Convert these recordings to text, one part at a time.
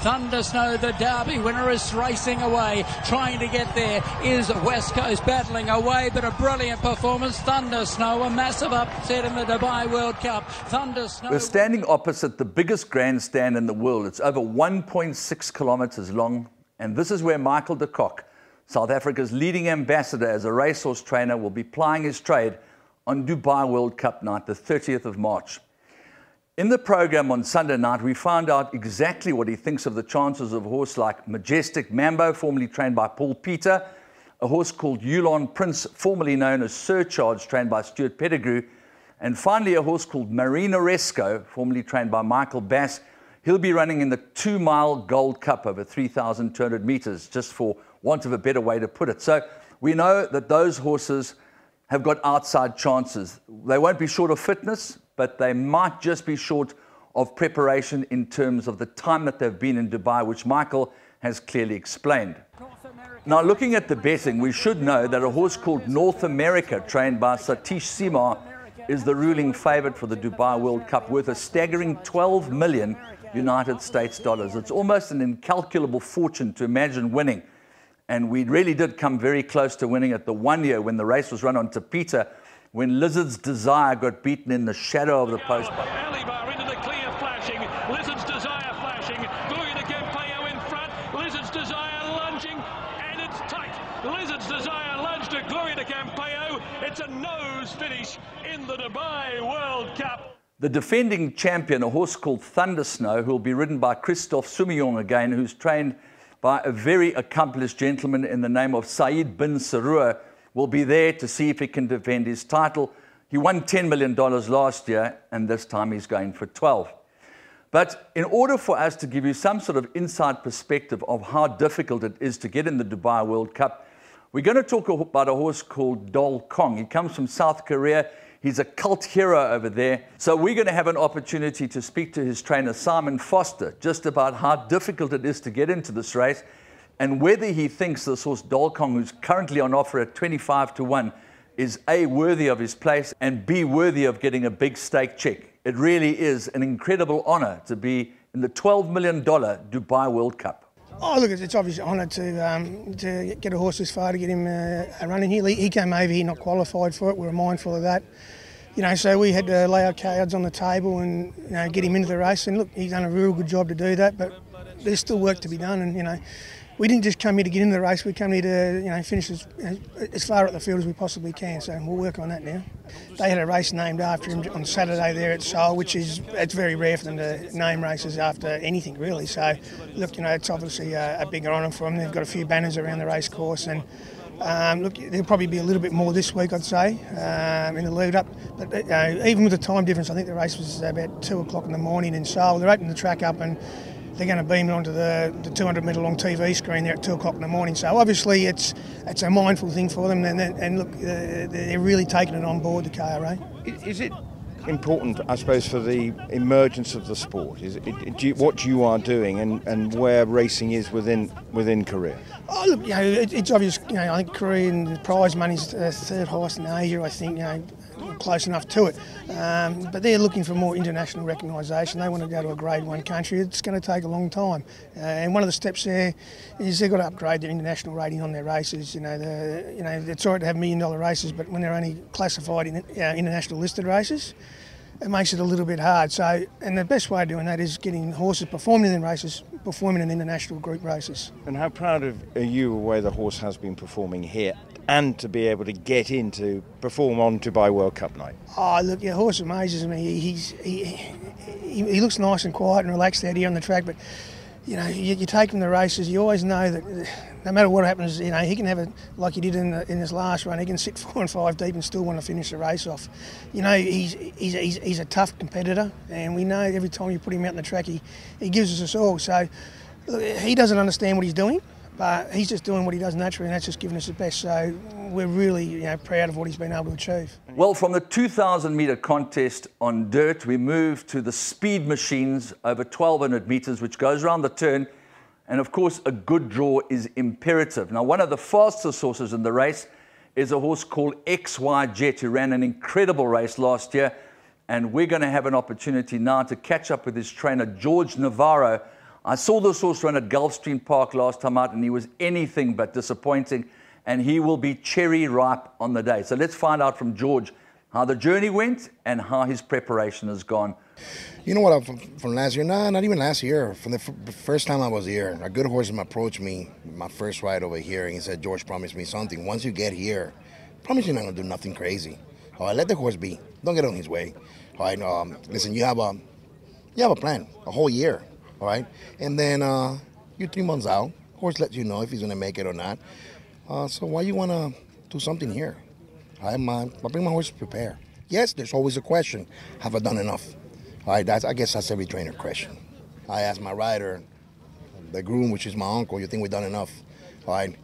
Thunder Snow, the Derby winner, is racing away. Trying to get there is West Coast, battling away, but a brilliant performance. Thunder Snow, a massive upset in the Dubai World Cup. Thunder Snow. We're standing opposite the biggest grandstand in the world. It's over 1.6 kilometers long, and this is where Michael de Kock, South Africa's leading ambassador as a racehorse trainer, will be plying his trade on Dubai World Cup night, the 30th of March. In the program on Sunday night, we found out exactly what he thinks of the chances of a horse like Majestic Mambo, formerly trained by Paul Peter, a horse called Yulon Prince, formerly known as Surcharge, trained by Stuart Pettigrew, and finally a horse called Marinaresco, formerly trained by Michael Bass. He'll be running in the 2-mile Gold Cup over 3,200 meters, just for want of a better way to put it. So we know that those horses have got outside chances. They won't be short of fitness, but they might just be short of preparation in terms of the time that they've been in Dubai, which Michael has clearly explained. Now, looking at the betting, we should know that a horse called North America, trained by Satish Simar, is the ruling favorite for the Dubai World Cup, worth a staggering 12 million United States dollars. It's almost an incalculable fortune to imagine winning. And we really did come very close to winning it the one year when the race was run on Tapita, when Lizard's Desire got beaten in the shadow of the post. Alibar into the clear, flashing. Lizard's Desire flashing. Gloria de Campeo in front. Lizard's Desire lunging, and it's tight. Lizard's Desire lunged to Gloria de Campeo. It's a nose finish in the Dubai World Cup. The defending champion, a horse called Thunder Snow, who will be ridden by Christophe Soumillon again, who's trained by a very accomplished gentleman in the name of Saeed bin Sarua, will be there to see if he can defend his title. He won $10 million last year, and this time he's going for 12. But in order for us to give you some sort of inside perspective of how difficult it is to get in the Dubai World Cup, we're going to talk about a horse called Dolkong. He comes from South Korea. He's a cult hero over there. So we're going to have an opportunity to speak to his trainer, Simon Foster, just about how difficult it is to get into this race and whether he thinks this horse Dolkong, who's currently on offer at 25-1, is A, worthy of his place, and B, worthy of getting a big stake check. It really is an incredible honor to be in the $12 million Dubai World Cup. Oh, look, it's obviously an honour to get a horse this far, to get him running here. He came over here not qualified for it. We were mindful of that. You know, so we had to lay our cards on the table and, you know, get him into the race. And look, he's done a real good job to do that, but there's still work to be done. And, you know, we didn't just come here to get into the race. We come here to, you know, finish as far up the field as we possibly can. So we'll work on that now. They had a race named after him on Saturday there at Seoul, which is, it's very rare for them to name races after anything really. So look, you know, it's obviously a bigger honour for them. They've got a few banners around the race course, and look, there'll probably be a little bit more this week, I'd say, in the lead up. But even with the time difference, I think the race was about 2 o'clock in the morning in Seoul. They're opening the track up and they're going to beam it onto the 200-metre long TV screen there at 2 o'clock in the morning. So obviously it's a mindful thing for them, and look, they're really taking it on board, the KRA. Is it important, I suppose, for the emergence of the sport? Is it what you are doing and where racing is within Korea? Oh, look, you know, it's obvious. You know, I think Korean prize money's third highest in Asia. I think, you know, close enough to it. But they're looking for more international recognisation. They want to go to a Grade 1 country. It's going to take a long time. And one of the steps there is they've got to upgrade their international rating on their races. You know, it's all right to have $1 million races, but when they're only classified in international listed races, it makes it a little bit hard. So, and the best way of doing that is getting horses performing in races, performing in international group races. And how proud are you of where the horse has been performing here, and to be able to get in to perform on Dubai World Cup night? Oh, look, the horse amazes me. He looks nice and quiet and relaxed out here on the track, but you know, you take him to races, you always know that no matter what happens, you know, he can have it like he did in his last run. He can sit 4 and 5 deep and still want to finish the race off. You know, he's a tough competitor, and we know every time you put him out on the track, he gives us all. So look, he doesn't understand what he's doing, but he's just doing what he does naturally, and that's just giving us the best. So we're really, you know, proud of what he's been able to achieve. Well, from the 2,000-metre contest on dirt, we move to the speed machines over 1,200 metres, which goes around the turn. And of course, a good draw is imperative. Now, one of the fastest horses in the race is a horse called XY Jet, who ran an incredible race last year. And we're going to have an opportunity now to catch up with his trainer, Jorge Nvarro. I saw this horse run at Gulfstream Park last time out, and he was anything but disappointing, and he will be cherry ripe on the day. So let's find out from George how the journey went and how his preparation has gone. You know what, from last year? Nah, not even last year. From the first time I was here, a good horseman approached me, my first ride over here, and he said, George promised me something. Once you get here, promise you're not going to do nothing crazy. All right, let the horse be. Don't get on his way. All right, listen, you have a plan, a whole year, all right? And then you're 3 months out. Horse lets you know if he's going to make it or not. So why you want to do something here? I bring my horse to prepare. Yes, there's always a question. Have I done enough? All right, I guess that's every trainer question. I ask my rider, the groom, which is my uncle, you think we've done enough? All right,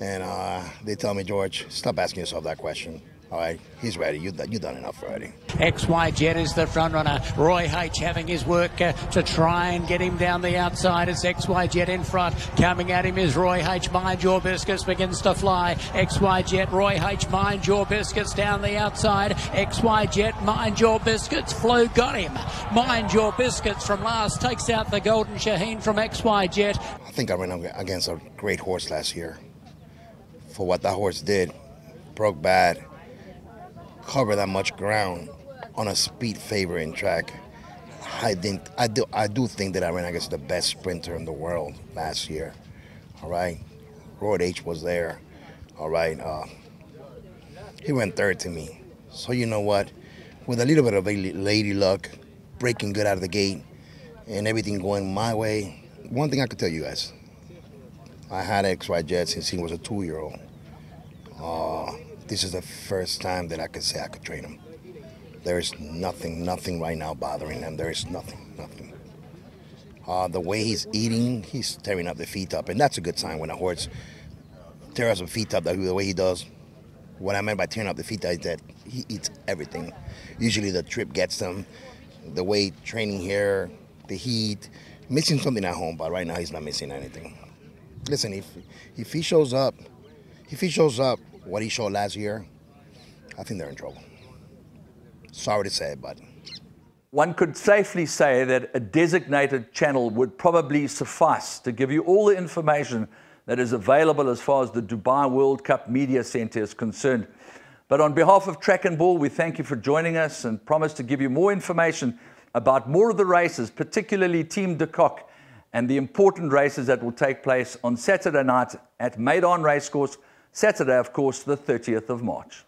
and they tell me, George, stop asking yourself that question. All right, he's ready. You've done enough already. XY Jet is the front runner. Roy H having his work to try and get him down the outside. It's XY Jet in front. Coming at him is Roy H. Mind Your Biscuits begins to fly. XY Jet, Roy H. Mind Your Biscuits down the outside. XY Jet, Mind Your Biscuits. Flew got him. Mind Your Biscuits from last takes out the Golden Shaheen from XY Jet. I think I ran against a great horse last year. For what that horse did, broke bad. Cover that much ground on a speed favoring track. I do think that I ran against the best sprinter in the world last year. All right, Roy H was there. All right, he went third to me. So you know what? With a little bit of lady luck, breaking good out of the gate, and everything going my way. One thing I could tell you guys, I had XY Jet since he was a 2-year-old. This is the first time that I could say I could train him. There is nothing right now bothering him. There is nothing. The way he's eating, he's tearing up the feet up, and that's a good sign when a horse tears up the feet up the way he does. What I meant by tearing up the feet is that he eats everything. Usually the trip gets him, the weight, training here, the heat, missing something at home, but right now he's not missing anything. Listen, if he shows up what he showed last year, I think they're in trouble. Sorry to say it, but... One could safely say that a designated channel would probably suffice to give you all the information that is available as far as the Dubai World Cup Media Centre is concerned. But on behalf of Track and Ball, we thank you for joining us and promise to give you more information about more of the races, particularly Team de Kock, and the important races that will take place on Saturday night at Meydan Racecourse, Saturday, of course, the 30th of March.